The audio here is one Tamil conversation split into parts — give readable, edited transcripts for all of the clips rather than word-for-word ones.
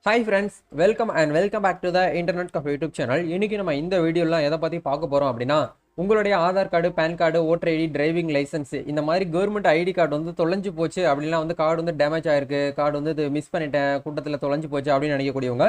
Hi friends, welcome back to the Internet Cafe YouTube channel. இன்னைக்கு நம்ம இந்த வீடியோல எதை பத்தி பார்க்க போறோம் அப்படின்னா உங்களுடைய Aadhaar card, PAN card, voter ID, driving licence இந்த மாதிரி கவர்மெண்ட் ஐடி கார்டு வந்து தொலைஞ்சு போச்சு அப்படின்னா வந்து கார்டு வந்து டேமேஜ் ஆயிருக்கு, கார்டு வந்து மிஸ் பண்ணிட்டேன், கூட்டத்தில் தொலைஞ்சு போச்சு அப்படின்னு நினைக்கக்கூடியவங்க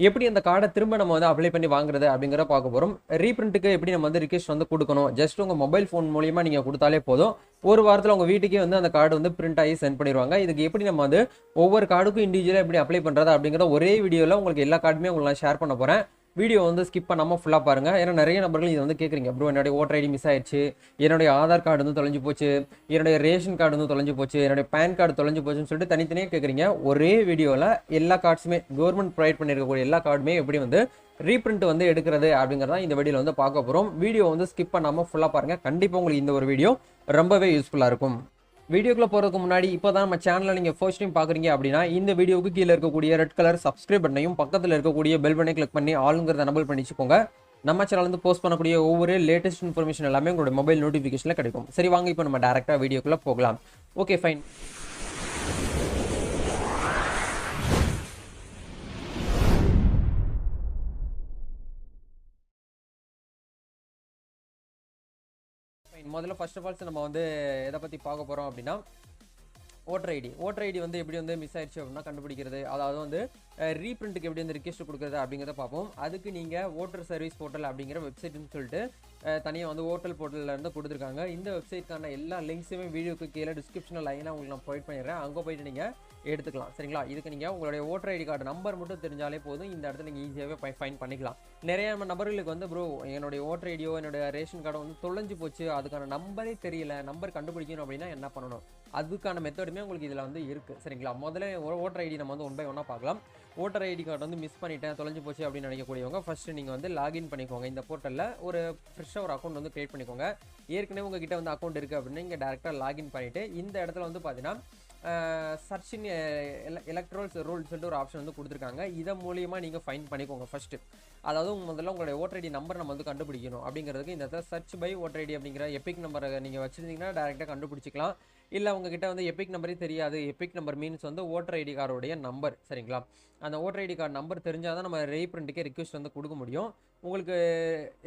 எப்படி அந்த கார்டை திரும்ப நம்ம வந்து அப்ளை பண்ணி வாங்குறது அப்படிங்கிற பார்க்க போறோம். ரீபிரிண்ட்டுக்கு எப்படி நம்ம வந்து ரிக்வெஸ்ட் வந்து கொடுக்கணும், ஜஸ்ட் உங்க மொபைல் ஃபோன் மூலியமா நீங்க கொடுத்தாலே போதும். ஒரு வாரத்தில் உங்க வீட்டுக்கே வந்து அந்த கார்டு வந்து பிரிண்ட் ஆகி சென்ட் பண்ணிடுவாங்க. இதுக்கு எப்படி நம்ம வந்து ஒவ்வொரு கார்டுக்கும் இண்டிவிஜுவலாக எப்படி அப்ளை பண்ணுறது அப்படிங்கிற ஒரே வீடியோவில் உங்களுக்கு எல்லா கார்டுமே உங்களுக்கு நான் ஷேர் பண்ண போகிறேன். வீடியோ வந்து ஸ்கிப் பண்ணாமல் ஃபுல்லாக பாருங்கள். ஏன்னா நிறைய நபர்கள் இதை வந்து கேட்குறீங்க, ப்ரோ என்னுடைய ஓட்டர் ஐடி மிஸ் ஆயிடுச்சு, என்னுடைய ஆதார் கார்டு வந்து தொலைஞ்சு போச்சு, என்னுடைய ரேஷன் கார்டு வந்து தொலைஞ்சு போச்சு, என்னுடைய பேன் கார்டு தொலைஞ்சு போச்சுன்னு சொல்லிட்டு தனித்தனியாக கேட்குறீங்க. ஒரே வீடியோவில் எல்லா கார்ட்ஸுமே கவர்மெண்ட் ப்ரொவைட் பண்ணியிருக்கக்கூடிய எல்லா கார்டுமே எப்படி வந்து ரீப்ரிண்ட் வந்து எடுக்கிறது அப்படிங்கிறதான் இந்த வீடியோவில் வந்து பார்க்க போகிறோம். வீடியோ வந்து ஸ்கிப் பண்ணாமல் ஃபுல்லாக பாருங்கள். கண்டிப்பாக உங்களுக்கு இந்த ஒரு வீடியோ ரொம்பவே யூஸ்ஃபுல்லாக இருக்கும். வீடியோக்குள்ள போகிறதுக்கு முன்னாடி இப்போ தான் நம்ம சேனலில் நீங்கள் ஃபர்ஸ்ட் டைம் பார்க்குறீங்க அப்படின்னா இந்த வீடியோவுக்கு கீழே இருக்கக்கூடிய ரெட் கலர் சப்ஸ்கிரைப் பண்ணையும் பக்கத்தில் இருக்கக்கூடிய பெல் பட்டனை கிளிக் பண்ணி ஆளுங்கிறத எனபிள் பண்ணி வச்சுக்கோங்க. நம்ம சேனல் வந்து போஸ்ட் பண்ணக்கூடிய ஒவ்வொரு லேட்டஸ்ட் இன்ஃபர்மேஷன் எல்லாமே உங்களோட மொபைல் நோட்டிஃபிகேஷனில் கிடைக்கும். சரி வாங்க இப்போ நம்ம டேரெக்டாக வீடியோக்குள்ளே போகலாம். Okay fine. முதல்ல ஃபர்ஸ்ட் ஆஃப் ஆல்ஸ் நம்ம வந்து எதை பற்றி பார்க்க போகிறோம் அப்படின்னா ஓட்டர் ஐடி வந்து எப்படி வந்து மிஸ் ஆயிடுச்சு அப்படின்னா கண்டுபிடிக்கிறது, அதாவது வந்து ரீப்ரிண்ட்டுக்கு எப்படி வந்து ரிக்வெஸ்ட் கொடுக்குறது அப்படிங்கிறத பார்ப்போம். அதுக்கு நீங்கள் ஓட்டர் சர்வீஸ் போர்ட்டல் அப்படிங்கிற வெப்சைட்னு சொல்லிட்டு தனியாக வந்து ஓட்டல் போர்ட்டலில் இருந்து கொடுத்துருக்காங்க. இந்த வெப்சைட்க்கான எல்லா லிங்க்ஸுமே வீடியோக்கு கீழே டிஸ்கிரிப்ஷனில் லைனாக உங்களுக்கு நான் ப்ரொவைட் பண்ணிடுறேன். அங்கே போயிட்டு நீங்கள் எடுத்துக்கலாம். சரிங்களா? இதுக்கு நீங்கள் உங்களுடைய ஓட்டர் ஐடி கார்டு நம்பர் மட்டும் தெரிஞ்சாலே போதும், இந்த இடத்துல நீங்கள் ஈஸியாகவே ஃபைன் பண்ணிக்கலாம். நிறைய நபர்களுக்கு வந்து ப்ரோ என்னுடைய ஓட்டர் ஐடியோ என்னுடைய ரேஷன் கார்டோ வந்து தொலைஞ்சு போச்சு, அதுக்கான நம்பரே தெரியல, நம்பர் கண்டுபிடிக்கணும் அப்படின்னா என்ன பண்ணணும், அதுக்கான மெத்தடுமே உங்களுக்கு இதில் வந்து இருக்குது. சரிங்களா? முதல்ல ஓட்டர் ஐடி நம்ம வந்து ஒன் பை ஒன்னாக பார்க்கலாம். ஓட்டர் ஐடி கார்டு வந்து மிஸ் பண்ணிட்டேன், தொலைஞ்சு போச்சு அப்படின்னு நினைக்கக்கூடியவங்க ஃபர்ஸ்ட் நீங்கள் வந்து லாகின் பண்ணிக்கோங்க. இந்த போர்ட்டலில் ஒரு ஃப்ரெஷ்ஷாக ஒரு அக்கௌண்ட் வந்து கிரியேட் பண்ணிக்கோங்க. ஏற்கனவே உங்ககிட்ட வந்து அக்கௌண்ட் இருக்குது அப்படின்னா இங்கே டேரெக்டாக லாகின் பண்ணிவிட்டு இந்த இடத்துல வந்து பார்த்தீங்கன்னா சர்ச் இன் எலக்ட்ரல்ஸ் ரூல்ஸ் சொல்லிட்டு ஒரு ஆப்ஷன் வந்து கொடுத்துருக்காங்க. இதன் மூலியமாக நீங்கள் ஃபைன் பண்ணிக்கோங்க ஃபஸ்ட்டு. அதாவது முதல்ல உங்களுடைய ஓட்டர் ஐடி நம்பர் நம்ம வந்து கண்டுபிடிக்கணும். அப்படிங்கிறதுக்கு இந்த இடத்துல சர்ச் பை ஓட்டர் ஐடி அப்படிங்கிற எபிக் நம்பரை நீங்கள் வச்சுருந்தீங்கன்னா டேரெக்டாக கண்டுபிடிச்சிக்கலாம். இல்லை உங்ககிட்ட வந்து எபிக் நம்பரே தெரியாது, எபிக் நம்பர் மீன்ஸ் வந்து ஓட்டர் ஐடி கார்டுடைய நம்பர். சரிங்களா? அந்த ஓட்டர் ஐடி கார்டு நம்பர் தெரிஞ்சால் தான் நம்ம ரீப்ரிண்ட்டுக்கே ரிக்வெஸ்ட் வந்து கொடுக்க முடியும். உங்களுக்கு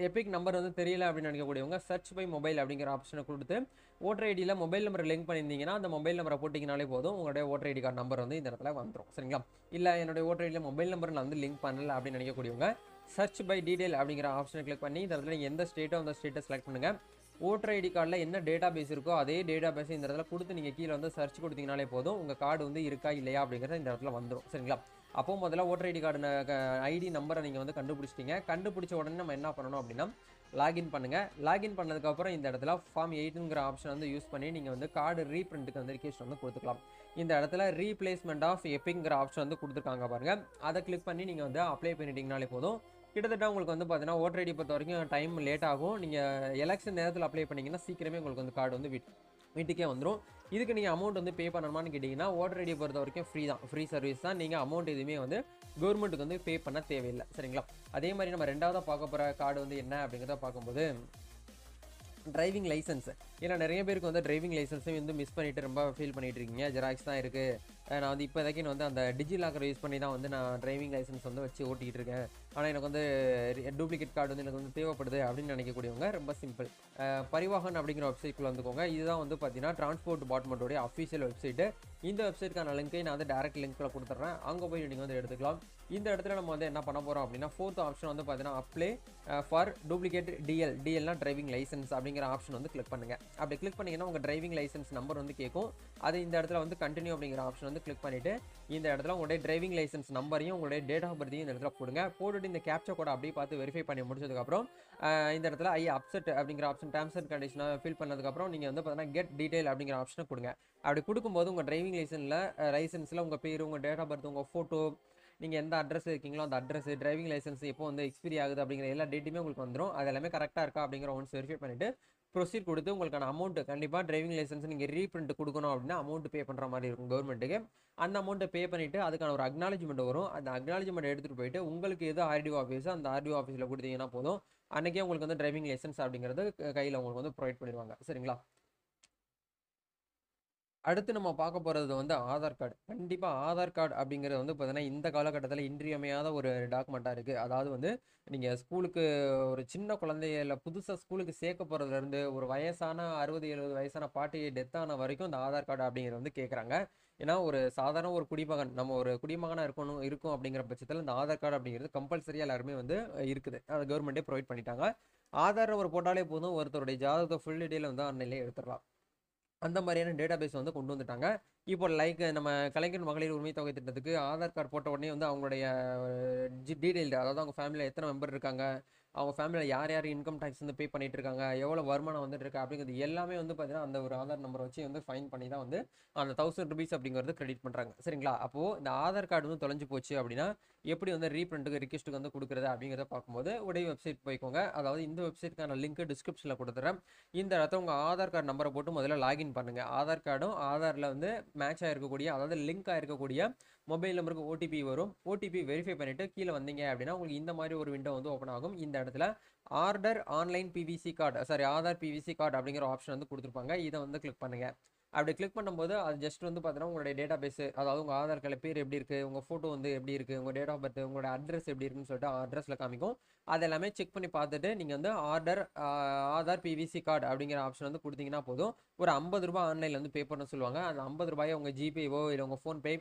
எபிக் நம்பர் வந்து தெரியல அப்படின்னு நினைக்கக்கூடியவங்க சர்ச் பை மொபைல் அப்படிங்கிற ஆப்ஷனை கொடுத்து ஓட்டர் ஐடியில் மொபைல் நம்பர் லிங்க் பண்ணியிருந்தீங்கன்னா அந்த மொபைல் நம்பரை போட்டிங்கனாலே போதும், உங்களுடைய ஓட்டர் ஐடி கார்டு நம்பர் வந்து இந்த இடத்துல வந்துடும். சரிங்களா? இல்லை என்னுடைய ஓட்டர் ஐடியில் மொபைல் நம்பர் நான் வந்து லிங்க் பண்ணல அப்படின்னு நினைக்கக்கூடியவங்க சர்ச் பை டீடைல் அப்படிங்கிற ஆப்ஷனை கிளிக் பண்ணி இந்த இடத்துல நீங்கள் எந்த ஸ்டேட்டோ அந்த ஸ்டேட்டை செலக்ட் பண்ணுங்கள். ஓட்டர் ஐடி கார்டில் என்ன டேட்டா பேஸ் இருக்கோ அதே டேட்டா பேஸை இந்த இடத்துல கொடுத்து நீங்கள் கீழே வந்து சர்ச் கொடுத்தீங்கனாலே போதும், உங்கள் கார்டு வந்து இருக்கா இல்லையா அப்படிங்கிறத இந்த இடத்துல வந்துடும். சரிங்களா? அப்போ முதல்ல ஓட்டர் ஐடி கார்டு ஐடி நம்பரை நீங்கள் வந்து கண்டுபிடிச்சிட்டீங்க. கண்டுபிடிச்ச உடனே நம்ம என்ன பண்ணணும் அப்படின்னா லாகின் பண்ணுங்கள். லாகின் பண்ணதுக்கப்புறம் இந்த இடத்துல ஃபார்ம் 8ங்கிற ஆப்ஷன் வந்து யூஸ் பண்ணி நீங்கள் வந்து கார்டு ரீப்ரிண்ட்டுக்கு வந்து ரிக்வெஸ்ட் வந்து கொடுத்துக்கலாம். இந்த இடத்துல ரீப்ளேஸ்மெண்ட் ஆஃப் எபிக்ங்கிற ஆப்ஷன் வந்து கொடுத்துருக்காங்க பாருங்கள், அதை கிளிக் பண்ணி நீங்கள் வந்து அப்ளை பண்ணிட்டீங்கனாலே போதும். கிட்டத்தட்ட உங்களுக்கு வந்து பார்த்தீங்கன்னா ஓட்டர் ஐடி பொறுத்த வரைக்கும் டைம் லேட் ஆகும். நீங்கள் எலெக்ஷன் நேரத்தில் அப்ளை பண்ணிங்கன்னா சீக்கிரமே உங்களுக்கு வந்து கார்டு வந்து வீட்டுக்கே வந்துடும். இதுக்கு நீங்கள் அமௌண்ட் வந்து பே பண்ணணுமான்னு கேட்டிங்கன்னா ஓட்டர் ஐடியை பொறுத்த வரைக்கும் ஃப்ரீ தான், ஃப்ரீ சர்வீஸ் தான். நீங்கள் அமௌண்ட் எதுவுமே வந்து கவர்மெண்ட்டுக்கு வந்து பே பண்ண தேவையில்லை. சரிங்களா? அதே மாதிரி நம்ம ரெண்டாவதாக பார்க்க போகிற கார்டு வந்து என்ன அப்படிங்கிறத பார்க்கும்போது டிரைவிங் லைசன்ஸ். ஏன்னா நிறைய பேருக்கு வந்து டிரைவிங் லைசன்ஸையும் வந்து மிஸ் பண்ணிட்டு ரொம்ப ஃபீல் பண்ணிட்டு இருக்கீங்க. ஜெராக்ஸ் தான் இருக்குது, நான் வந்து இப்போதைக்கு வந்து அந்த டிஜி லாக்கர் யூஸ் பண்ணி தான் வந்து நான் டிரைவிங் லைசன்ஸ் வந்து வச்சு ஓட்டிகிட்டு இருக்கேன், ஆனால் எனக்கு வந்து டூப்ளிகேட் கார்டு வந்து எனக்கு வந்து தேவைப்படுது அப்படின்னு நினைக்கக்கூடியவங்க ரொம்ப சிம்பிள், பரிவாகன் அப்படிங்கிற வெப்சைட்குள்ளே வந்துக்கோங்க. இதுதான் வந்து பார்த்தீங்கன்னா டிரான்ஸ்போர்ட் டிபார்ட்மெண்ட்டோடைய அஃபீஷியல் வெப்சைட்டு. இந்த வெப்சைட்டுக்கான லிங்க்கை நான் வந்து டேரக்ட் லிங்க்கில் கொடுத்துட்றேன், அங்கே போய் நீங்கள் வந்து எடுத்துக்கலாம். இந்த இடத்துல நம்ம வந்து என்ன பண்ண போகிறோம் அப்படின்னா ஃபோர்த் ஆப்ஷன் வந்து பார்த்தீங்கன்னா அப்ளை ஃபார் டூப்ளிகேட் டிஎல்னா டிரைவிங் லைசன்ஸ் அப்படிங்கிற ஆப்ஷன் வந்து கிளிக் பண்ணுங்கள். அப்படி கிளிக் பண்ணிங்கன்னா உங்கள் டிரைவிங் லைசன்ஸ் நம்பர் வந்து கேட்கும். அது இந்த இடத்துல வந்து கண்டினியூ அப்படிங்கிற ஆப்ஷன் வந்து கிளிக் பண்ணிவிட்டு இந்த இடத்துல உங்களுடைய டிரைவிங் லைசன்ஸ் நம்பரையும் உங்களுடைய டேட் ஆஃப் பர்த்தையும் இந்த இடத்துல போடுங்க. போட்டுட்டு இந்த கேப்சா கோட அப்படியே பார்த்து வெரிஃபை பண்ணி முடிச்சதுக்கப்புறம் இந்த இடத்துல அப்செட் அப்படிங்கிற ஆப்ஷன் டேர்ம்ஸ் அண்ட் கண்டிஷனாக ஃபில் பண்ணதுக்கப்புறம் நீங்கள் வந்து பார்த்தீங்கன்னா கெட் டீடைல் அப்படிங்கிற ஆப்ஷனை கொடுங்க. அப்படி கொடுக்கும்போது உங்கள் டிரைவிங் லைசன்ஸில் உங்கள் பேர், உங்கள் டேட் ஆஃப் பர்த், உங்கள் ஃபோட்டோ, நீங்கள் எந்த அட்ரஸ் இருக்கீங்களோ அந்த அட்ரஸ், டிரைவிங் லைசன்ஸ் எப்போ வந்து எக்ஸ்பிரி ஆகுது அப்படிங்கிற எல்லா டேட்டுமே உங்களுக்கு வந்துடும். அது எல்லாமே கரெக்டாக இருக்கா அப்படிங்கிற ஒன்ஸ் வெரிஃபை பண்ணிவிட்டு ப்ரொசீட் கொடுத்து உங்களுக்கான அமௌண்ட் கண்டிப்பாக டிரைவிங் லைசன்ஸ் நீங்கள் ரீப்ரிண்ட் கொடுக்கணும் அப்படின்னா அமௌண்ட் பே பண்ணுற மாதிரி இருக்கும் கவர்மெண்ட்டுக்கு. அந்த அமௌண்ட்டை பே பண்ணிவிட்டு அதுக்கான ஒரு அக்னாலஜ்மெண்ட் வரும். அந்த அக்னாலஜ்மெண்ட் எடுத்துகிட்டு போயிட்டு உங்களுக்கு எது ஆர்டிஓ ஆஃபீஸ் அந்த ஆர்டிஓ ஆஃபீஸில் கொடுத்தீங்கன்னா போதும், அன்றைக்கே உங்களுக்கு வந்து டிரைவிங் லைசன்ஸ் அப்படிங்கிறது கையில் உங்களுக்கு வந்து ப்ரொவைட் பண்ணிடுவாங்க. சரிங்களா? அடுத்து நம்ம பார்க்க போறது வந்து ஆதார் கார்டு. கண்டிப்பா ஆதார் கார்டு அப்படிங்கிறது வந்து பார்த்தீங்கன்னா, இந்த காலகட்டத்தில இன்றியமையாத ஒரு டாக்குமெண்ட்டா இருக்கு. அதாவது வந்து நீங்க ஸ்கூலுக்கு ஒரு சின்ன குழந்தைகள புதுசா ஸ்கூலுக்கு சேர்க்க போறதுலேருந்து, ஒரு வயசான 60, 70 வயசான பாட்டி டெத் ஆன வரைக்கும் இந்த ஆதார் கார்டு அப்படிங்கிறது வந்து கேட்குறாங்க. ஏன்னா, ஒரு சாதாரண ஒரு குடிமகன், நம்ம ஒரு குடிமகனா இருக்கோம் அப்படிங்கிற பட்சத்தில இந்த ஆதார் கார்டு அப்படிங்கிறது கம்பல்சரியா எல்லாருமே வந்து இருக்குது. அத கவர்மெண்ட்டே ப்ரொவைட் பண்ணிட்டாங்க. ஆதார் நம்பர் போட்டாலே போதும், ஒருத்தருடைய ஜாதகத்த ஃபுல் டீட்டெயில் வந்து ஆன்லைன்லேயே எடுத்துறலாம். அந்த மாதிரியான டேட்டாபேஸ் வந்து கொண்டு வந்துட்டாங்க. இப்போ லைக் நம்ம கலைஞர் மகளிர் உரிமை தொகை திட்டத்துக்கு ஆதார் கார்டு போட்ட உடனே வந்து அவங்களுடைய டீடைல்டு, அதாவது அவங்க ஃபேமிலியில் எத்தனை மெம்பர் இருக்காங்க, அவங்க ஃபேமிலியில் யார் யார் இன்கம் டேக்ஸ் வந்து பே பண்ணிட்டு இருக்காங்க, எவ்வளோ வருமானம் வந்துட்டு இருக்கு அப்படிங்கிறது எல்லாமே வந்து பார்த்தீங்கன்னா அந்த ஒரு ஆதார் நம்பரை வச்சு வந்து ஃபைன் பண்ணி தான் வந்து அந்த 1000 ரூபீஸ் அப்படிங்கிறது கிரெடிட் பண்ணுறாங்க. சரிங்களா? அப்போது இந்த ஆதார் கார்டு வந்து தொலைஞ்சு போச்சு அப்படின்னா எப்படி வந்து ரீப்ரிண்ட்டுக்கு ரிக்வெஸ்ட்டுக்கு வந்து கொடுக்குறது அப்படிங்கிறத பார்க்கும்போது உடைய வெப்சைட் போய்க்கோங்க. அதாவது இந்த வெப்சைட்டுக்கான லிங்க் டிஸ்கிரிப்ஷனில் கொடுத்துறேன். இந்த இடத்துல உங்கள் ஆதார் கார்டு நம்பரை போட்டு முதல்ல லாகின் பண்ணுங்கள். ஆதார் கார்டும் ஆதாரில் வந்து மேட்ச் ஆகிருக்கக்கூடிய, அதாவது லிங்க் ஆகிருக்கக்கூடிய மொபைல் நம்பருக்கு ஓடிபி வரும். ஓடிபி வெரிஃபை பண்ணிவிட்டு கீழே வந்தீங்க அப்படின்னா உங்களுக்கு இந்த மாதிரி ஒரு விண்டோ வந்து ஓப்பன் ஆகும். இந்த இடத்துல order online PVC card, sorry Aadhaar PVC card அப்படிங்கிற ஆப்ஷன் வந்து கொடுத்துருப்பாங்க. இதை வந்து கிளிக் பண்ணுங்கள். அப்படி கிளிக் பண்ணும்போது அது ஜஸ்ட் வந்து பார்த்தீங்கன்னா உங்களுடைய டேட்டா பேஸ், அதாவது உங்கள் ஆதார் கார்டில் பேர் எப்படி இருக்குது, உங்கள் ஃபோட்டோ வந்து எப்படி இருக்குது, உங்கள் டேட் ஆஃப் பர்த், உங்களோட அட்ரஸ் எப்படி இருக்குன்னு சொல்லிட்டு அட்ரஸில் காமிக்கும். அது எல்லாமே செக் பண்ணி பார்த்துட்டு நீங்கள் வந்து ஆதார் பிவிசி கார்டு அப்படிங்கிற ஆப்ஷன் வந்து கொடுத்தீங்கன்னா போதும். ஒரு 50 ரூபாய் ஆன்லைனில் வந்து பே பண்ண சொல்லுவாங்க. அந்த 50 ரூபாயை உங்கள் ஜிபேவோ இல்லை உங்கள் ஃபோன்பே,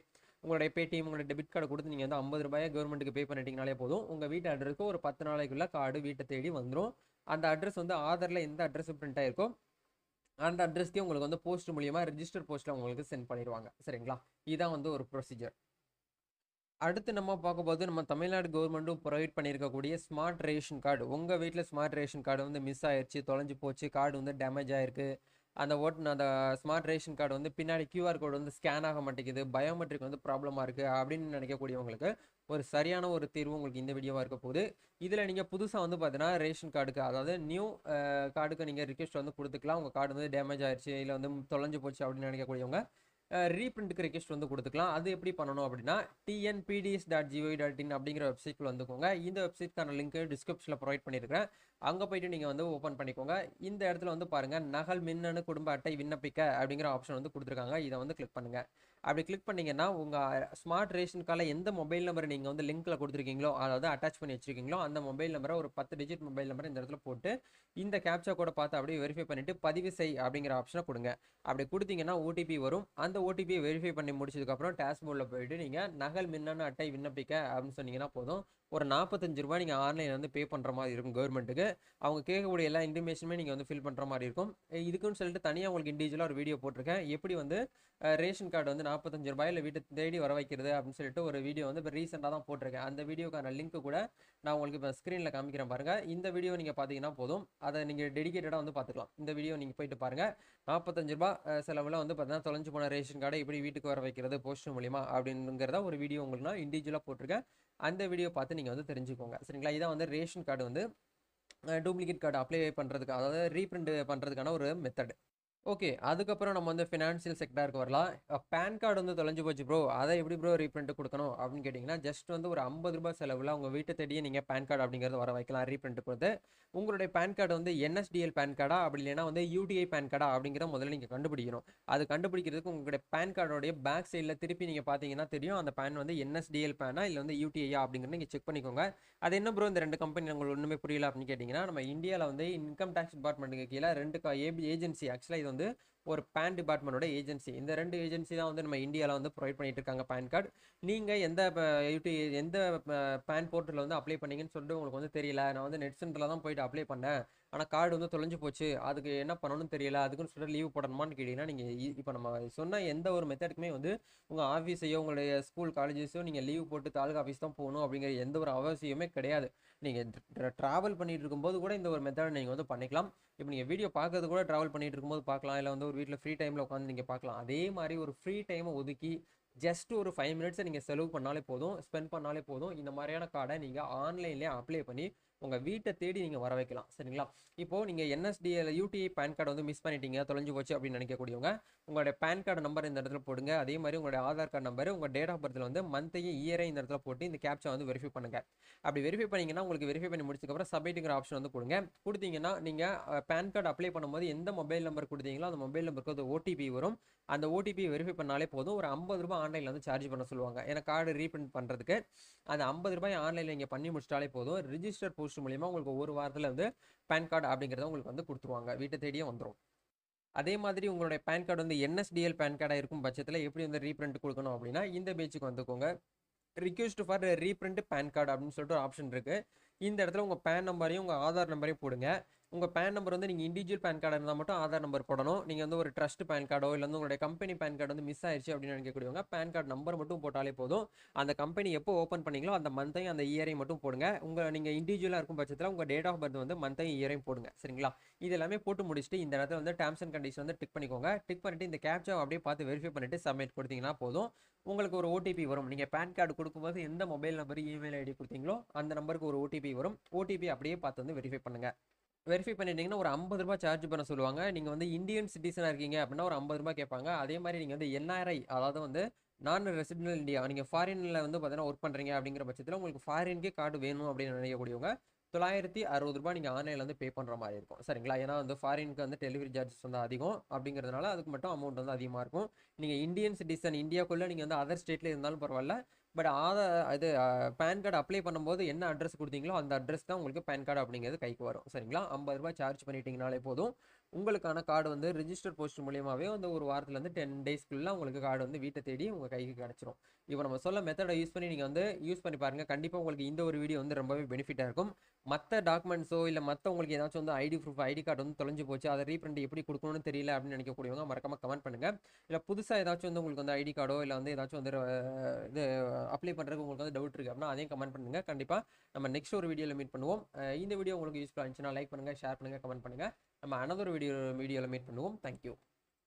உங்களுடைய பேடிஎம், உங்களோட டெபிட் கார்டு கொடுத்து நீங்கள் வந்து 50 ரூபாயை கவர்மெண்ட்டுக்கு பே பண்ணிட்டீங்கனாலே போதும். உங்கள் வீட்டு அட்ரஸ்க்கு ஒரு 10 நாளைக்குள்ள கார்டு வீட்டை தேடி வந்துடும். அந்த அட்ரஸ் வந்து ஆதாரில் எந்த அட்ரஸ் பிரிண்ட் ஆயிருக்கோ அந்த அட்ரஸ்க்கே உங்களுக்கு வந்து போஸ்ட் மூலியமா ரெஜிஸ்டர் போஸ்ட்டில் உங்களுக்கு சென்ட் பண்ணிடுவாங்க. சரிங்களா? இதான் வந்து ஒரு ப்ரொசீஜர். அடுத்து நம்ம பார்க்கும்போது நம்ம தமிழ்நாடு கவர்மெண்ட்டும் ப்ரொவைட் பண்ணியிருக்கக்கூடிய ஸ்மார்ட் ரேஷன் கார்டு. உங்கள் வீட்டில் ஸ்மார்ட் ரேஷன் கார்டு வந்து மிஸ் ஆயிடுச்சு, தொலைஞ்சு போச்சு, கார்டு வந்து டேமேஜ் ஆயிருக்கு, அந்த ஸ்மார்ட் ரேஷன் கார்டு வந்து பின்னாடி கியூஆர் கோடு வந்து ஸ்கேன் ஆக மாட்டேங்குது, பயோமெட்ரிக் வந்து ப்ராப்ளமாக இருக்குது அப்படின்னு நினைக்கக்கூடியவங்களுக்கு ஒரு சரியான ஒரு தீர்வு உங்களுக்கு இந்த வீடியோவாக இருக்க போகுது. இதில் நீங்கள் புதுசாக வந்து பார்த்தீங்கன்னா ரேஷன் கார்டுக்கு, அதாவது நியூ கார்டுக்கு நீங்கள் ரிக்வெஸ்ட் வந்து கொடுத்துக்கலாம். உங்கள் கார்டு வந்து டேமேஜ் ஆயிடுச்சு இல்லை வந்து தொலைஞ்சு போச்சு அப்படின்னு நினைக்கக்கூடியவங்க ரீப்ரிண்ட்டுக்கு ரெக்வெஸ்ட் வந்து கொடுத்துக்கலாம். அது எப்படி பண்ணணும் அப்படின்னா tnpds.gov.in அப்படிங்கிற வெப்சைட்டில் வந்துக்கோங்க. இந்த வெப்சைட்க்கான லிங்க் டிஸ்கிரிப்ஷனில் ப்ரொவைட் பண்ணியிருக்கிறேன். அங்கே போயிட்டு நீங்கள் வந்து ஓப்பன் பண்ணிக்கோங்க. இந்த இடத்துல வந்து பாருங்கள், நகல் மின்னணு குடும்ப அட்டை விண்ணப்பிக்க அப்படிங்கிற ஆப்ஷன் வந்து கொடுத்துருக்காங்க. இதை வந்து கிளிக் பண்ணுங்கள். அப்படி கிளிக் பண்ணிங்கன்னா உங்கள் ஸ்மார்ட் ரேஷன் கார்டில் எந்த மொபைல் நம்பர் நீங்கள் வந்து லிங்க்கில் கொடுத்துருக்கீங்களோ, அதாவது அட்டாச் பண்ணி வச்சுருக்கீங்களோ அந்த மொபைல் நம்பரை, ஒரு 10 டிஜிட் மொபைல் நம்பரை இந்த இடத்துல போட்டு இந்த கேப்சா கோடை பார்த்து அப்படியே வெரிஃபை பண்ணிவிட்டு பதிவு செய் அப்படிங்கிற ஆப்ஷனை கொடுங்க. அப்படி கொடுத்தீங்கன்னா ஓடிபி வரும். அந்த ஓடிபியை வெரிஃபை பண்ணி முடிச்சதுக்கப்புறம் டேஷ்போர்டில் போயிட்டு நீங்கள் நகல் மின்னணு அட்டை விண்ணப்பிக்க அப்படின்னு சொன்னீங்கன்னா போதும். ஒரு 45 ரூபாய் நீங்கள் ஆன்லைனில் வந்து பே பண்ணுற மாதிரி இருக்கும் கவர்மெண்ட்டுக்கு. அவங்க கேட்கக்கூடிய எல்லா இன்ஃபர்மேஷனுமே நீங்கள் வந்து ஃபில் பண்ணுற மாதிரி இருக்கும். இதுக்குன்னு சொல்லிட்டு தனியாக உங்களுக்கு இண்டிவிஜுவலாக ஒரு வீடியோ போட்டிருக்கேன். எப்படி வந்து ரேஷன் கார்டு வந்து 45 ரூபாயில் வீட்டை தேடி வர வைக்கிறது அப்படின்னு சொல்லிட்டு ஒரு வீடியோ வந்து இப்போ ரீசெண்டாக தான் போட்டிருக்கேன். அந்த வீடியோக்கான லிங்க் கூட நான் உங்களுக்கு இப்போ ஸ்க்ரீனில் காமிக்கிறேன் பாருங்கள். இந்த வீடியோ நீங்கள் பார்த்தீங்கன்னா போதும், அதை நீங்கள் டெடிகேட்டடாக வந்து பார்த்துக்கலாம். இந்த வீடியோ நீங்கள் போயிட்டு பாருங்கள். 45 ரூபாய் செலவில் வந்து பார்த்தீங்கன்னா தொலைஞ்சு போன ரேஷன் கார்டை எப்படி வீட்டுக்கு வர வைக்கிறது போஸ்ட் மூலியமா அப்படிங்கிறத ஒரு வீடியோ உங்களுக்கு நான் இண்டிவிஜுவலாக போட்டிருக்கேன். அந்த வீடியோ பார்த்து நீங்கள் வந்து தெரிஞ்சுக்கோங்க. சரிங்களா? இதான் வந்து ரேஷன் கார்டு வந்து டூப்ளிகேட் கார்டு அப்ளை பண்ணுறதுக்கு, அதாவது ரீப்ரிண்ட் பண்ணுறதுக்கான ஒரு மெத்தட். ஓகே. அதுக்கப்புறம் நம்ம வந்து ஃபினான்ஷியல் செக்டாருக்கு வரலாம். பேன் கார்டு வந்து தொலைஞ்சு போச்சு ப்ரோ, அதை எப்படி ப்ரோ ரீப்ரிண்ட் கொடுக்கணும் அப்படின்னு கேட்டிங்கன்னா, ஜஸ்ட் வந்து ஒரு 50 ரூபாய் செலவில் உங்கள் வீட்டை தேடியே நீங்கள் பேன் கார்டு அப்படிங்கிறத வர வைக்கலாம் ரீப்ரிண்ட் கொடுத்து. உங்களுடைய பேன் கார்டு வந்து என்எஸ்டிஎல் பேன் கார்டா அப்படி இல்லைன்னா வந்து யூடிஐ பேன் கார்டா அப்படிங்கிறத முதல்ல நீங்கள் கண்டுபிடிக்கணும். அது கண்டுபிடிக்கிறதுக்கு உங்களுடைய பேன் கார்டோடைய பேக் சைடில் திருப்பி நீங்கள் பார்த்தீங்கன்னா தெரியும் அந்த பேன் வந்து என்எஸ்டிஎல் பேனா இல்லை வந்து யூடிஐயா அப்படிங்கிறத நீங்கள் செக் பண்ணிக்கோங்க. அது என்ன ப்ரோ இந்த 2 கம்பெனி உங்களுக்கு ஒன்றுமே புரியல அப்படின்னு கேட்டிங்கன்னா, நம்ம இந்தியாவில் வந்து இன்கம் டேக்ஸ் டிபார்ட்மெண்ட்டுக்கு கீழே 2 ஏஜென்சி, ஆக்சுவலாக இது வந்து ஒரு பேன் டிபார்ட்மெண்ட்டோட ஏஜென்சி. இந்த 2 ஏஜென்சி தான் வந்து நம்ம இந்தியாவில் வந்து ப்ரொவைட் பண்ணிட்டு இருக்காங்க பேன் கார்டு. நீங்கள் எந்த பேன் போர்ட்டலில் வந்து அப்ளை பண்ணீங்கன்னு சொல்லிட்டு உங்களுக்கு வந்து தெரியல, நான் வந்து நெட் சென்டரில் தான் போயிட்டு அப்ளை பண்ணேன், ஆனால் கார்டு வந்து தொலைஞ்சு போச்சு, அதுக்கு என்ன பண்ணணும்னு தெரியல, அதுக்குன்னு சொல்லிட்டு லீவ் போடணுமான்னு கேட்டிங்கன்னா, நீங்கள் இப்போ நம்ம சொன்ன எந்த ஒரு மெத்தடுக்குமே வந்து உங்கள் ஆஃபீஸையோ உங்களுடைய ஸ்கூல் காலேஜஸோ நீங்கள் லீவ் போட்டு தாலுகா ஆஃபீஸ் தான் போகணும் அப்படிங்கிற எந்த ஒரு அவசியமே கிடையாது. நீங்கள் ட்ராவல் பண்ணிட்டு இருக்கும்போது கூட இந்த ஒரு மெத்தட் நீங்கள் வந்து பண்ணிக்கலாம். இப்போ நீங்கள் வீடியோ பார்க்கறது கூட ட்ராவல் பண்ணிட்டு இருக்கும்போது பார்க்கலாம், இல்லை வந்து ஒரு வீட்டில் ஃப்ரீ டைமில் உட்காந்து நீங்கள் பார்க்கலாம். அதே மாதிரி ஒரு ஃப்ரீ டைமை ஒதுக்கி ஜஸ்ட் ஒரு 5 மினிட்ஸை நீங்கள் செலவு பண்ணாலே போதும், ஸ்பெண்ட் பண்ணாலே போதும். இந்த மாதிரியான கார்டை நீங்கள் ஆன்லைன்லேயே அப்ளை பண்ணி உங்கள் வீட்டை தேடி நீங்கள் வர வைக்கலாம். சரிங்களா? இப்போது நீங்கள் என்எஸ்டிஎல் யூடிஐ பேன் கார்டு வந்து மிஸ் பண்ணிட்டீங்க, தொலைஞ்சு போச்சு அப்படின்னு நினைக்கக்கூடியவங்க உங்களுடைய பேன் கார்டு நம்பர் இந்த இடத்துல போடுங்க. அதே மாதிரி உங்களுடைய ஆதார் கார்டு நம்பர், உங்கள் டேட் ஆஃப் பர்த்தில் வந்து மந்த்தையும் இயரை இந்த இடத்துல போட்டு இந்த கேப்சா வந்து வெரிஃபை பண்ணுங்கள். அப்படி வெரிஃபை பண்ணிங்கன்னா உங்களுக்கு வெரிஃபை பண்ணி முடிச்சதுக்கப்புறம் சப்மிட்டுங்கிற ஆப்ஷன் வந்து கொடுங்க. கொடுத்தீங்கன்னா நீங்கள் பேன் கார்டு அப்ளை பண்ணும்போது எந்த மொபைல் நம்பர் கொடுத்தீங்களோ அந்த மொபைல் நம்பருக்கு ஒரு ஓடிபி வரும். அந்த ஓடிபி வெரிஃபை பண்ணாலே போதும். ஒரு 50 ரூபாய் ஆன்லைனில் வந்து சார்ஜ் பண்ண சொல்லுவாங்க. ஏன்னா கார்டு ரீப்ரிண்ட் பண்ணுறதுக்கு அந்த 50 ரூபாய் ஆன்லைனில் நீங்கள் பண்ணி முடிச்சிட்டாலே போதும். ரிஜிஸ்டர் போஸ்ட் மூலியமா உங்களுக்கு ஒரு வாரத்தில் வந்து பேன் கார்டு அப்படிங்கிறத உங்களுக்கு வந்து கொடுத்துருவாங்க. வீட்டை தேடியே வந்துடும். அதே மாதிரி உங்களுடைய பேன் கார்டு வந்து என்எஸ்டிஎல் பேன் கார்டாக இருக்கும் பட்சத்தில் எப்படி வந்து ரீப்ரிண்ட் கொடுக்கணும் அப்படின்னா இந்த பேஜுக்கு வந்துக்கோங்க. Request for reprint PAN card அப்படின்னு சொல்லிட்டு ஒரு ஆப்ஷன் இருக்குது. இந்த இடத்துல உங்கள் பேன் நம்பரையும் உங்கள் ஆதார் நம்பரையும் போடுங்க. உங்கள் பேன் நம்பர் வந்து நீங்கள் இண்டிவிஜுவல் பேன் கார்டு இருந்தால் மட்டும் ஆதார் நம்பர் போடணும். நீங்கள் வந்து ஒரு ட்ரஸ்ட் பேன் கார்டோ இல்லை வந்து உங்களுடைய கம்பெனி பேன் கார்டு வந்து மிஸ் ஆயிடுச்சு அப்படின்னு நினைக்கக்கூடியவங்க பேன் கார்டு நம்பர் மட்டும் போட்டாலே போதும். அந்த கம்பெனி எப்போ ஓப்பன் பண்ணீங்களோ அந்த மந்த்தையும் அந்த இயரையும் மட்டும் போடுங்க. நீங்கள் இண்டிவிஜுவலாக இருக்கும் பட்சத்தில் உங்கள் டேட் ஆஃப் பர்த் வந்து மந்த்தையும் இயரையும் போடுங்க. சரிங்களா? இது எல்லாமே போட்டு முடிச்சுட்டு இந்த இடத்துல வந்து டேர்ம்ஸ் அண்ட் கண்டிஷன் வந்து டிக் பண்ணிக்கோங்க. டிக் பண்ணிட்டு இந்த கேப்சாவை அப்படியே பார்த்து வெரிஃபை பண்ணிட்டு சப்மிட் கொடுத்தீங்கன்னா போதும். உங்களுக்கு ஒரு ஓடிபி வரும். நீங்கள் பேன் கார்டு கொடுக்கும்போது எந்த மொபைல் நம்பர் இமெயில் ஐடி கொடுத்தீங்களோ அந்த நம்பருக்கு ஒரு ஓடிபி வரும். ஓடிபி அப்படியே பார்த்து வந்து வெரிஃபை பண்ணுங்க. வெரிஃபை பண்ணிட்டீங்கன்னா ஒரு 50 ரூபாய் சார்ஜ் பண்ண சொல்லுவாங்க. நீங்கள் வந்து இந்தியன் சிட்டிசனாக இருக்கீங்க அப்படின்னா ஒரு 50 ரூபாய் கேட்பாங்க. அதே மாதிரி நீங்கள் வந்து என்ஆர்ஐ அதாவது வந்து நான் ரெசிடென்ட் இந்தியா நீங்கள் ஃபாரினில் வந்து பார்த்தீங்கன்னா ஒர்க் பண்ணுறீங்க அப்படிங்கிற பட்சத்தில் உங்களுக்கு ஃபாரின்கே கார்டு வேணும் அப்படின்னு நினைக்கக்கூடியவங்க 960 ரூபாய் நீங்கள் ஆன்லைனில் வந்து பே பண்ணுற மாதிரி இருக்கும். சரிங்களா? ஏன்னா வந்து ஃபாரினுக்கு வந்து டெலிவரி சார்ஜஸ் வந்து அதிகம் அப்படிங்கிறதுனால அதுக்கு மட்டும் அமௌண்ட் வந்து அதிகமாக இருக்கும். நீங்கள் இந்தியன் சிட்டிசன் இந்தியாக்குள்ளே நீங்கள் வந்து அதர் ஸ்டேட்டில் இருந்தாலும் பரவாயில்ல. பட் இது பேன் கார்டு அப்ளை பண்ணும்போது என்ன அட்ரஸ் கொடுத்தீங்களோ அந்த அட்ரஸ் தான் உங்களுக்கு பேன் கார்டு அப்படிங்கிறது கைக்கு வரும். சரிங்களா? 50 ரூபாய் சார்ஜ் பண்ணிட்டீங்கனாலே போதும். உங்களுக்கான கார்டு வந்து ரிஜிஸ்டர் போஸ்ட் மூலியமாகவே வந்து ஒரு வாரத்துலேருந்து 10 டேஸ்க்குள்ளே உங்களுக்கு கார்டு வந்து வீட்டை தேடி உங்கள் கைக்கு கிடச்சிரும். இப்போ நம்ம சொல்ல மெத்தடை யூஸ் பண்ணி நீங்கள் வந்து யூஸ் பண்ணி பாருங்கள். கண்டிப்பாக உங்களுக்கு இந்த ஒரு வீடியோ வந்து ரொம்பவே பெனிஃபிட்டாக இருக்கும். மற்ற டாக்குமெண்ட்ஸோ இல்லை மற்ற உங்களுக்கு ஏதாச்சும் வந்து ஐடி ப்ரூஃப் ஐடி கார்டு வந்து தொலைஞ்சு போச்சு, அதை ரீப்ரிண்ட் எப்படி கொடுக்கணும்னு தெரியல அப்படின்னு நினைக்கக்கூடியவங்க மறக்காம கமெண்ட் பண்ணுங்கள். இல்லை புதுசாக ஏதாச்சும் வந்து உங்களுக்கு வந்து ஐடி கார்டோ இல்லை வந்து ஏதாச்சும் வந்து இது அப்ளை பண்ணுறதுக்கு உங்களுக்கு வந்து டவுட் இருக்குது அப்படின்னா அதையும் கமெண்ட் பண்ணுங்கள். கண்டிப்பாக நம்ம நெக்ஸ்ட் ஒரு வீடியோவில் மீட் பண்ணுவோம். இந்த வீடியோ உங்களுக்கு யூஸ்ஃபுல்லாக இருந்துச்சுன்னா லைக் பண்ணுங்கள், ஷேர் பண்ணுங்கள், கமெண்ட் பண்ணுங்கள். நம்ம அனதர் வீடியோவில் மீட் பண்ணுவோம். தேங்க்யூ.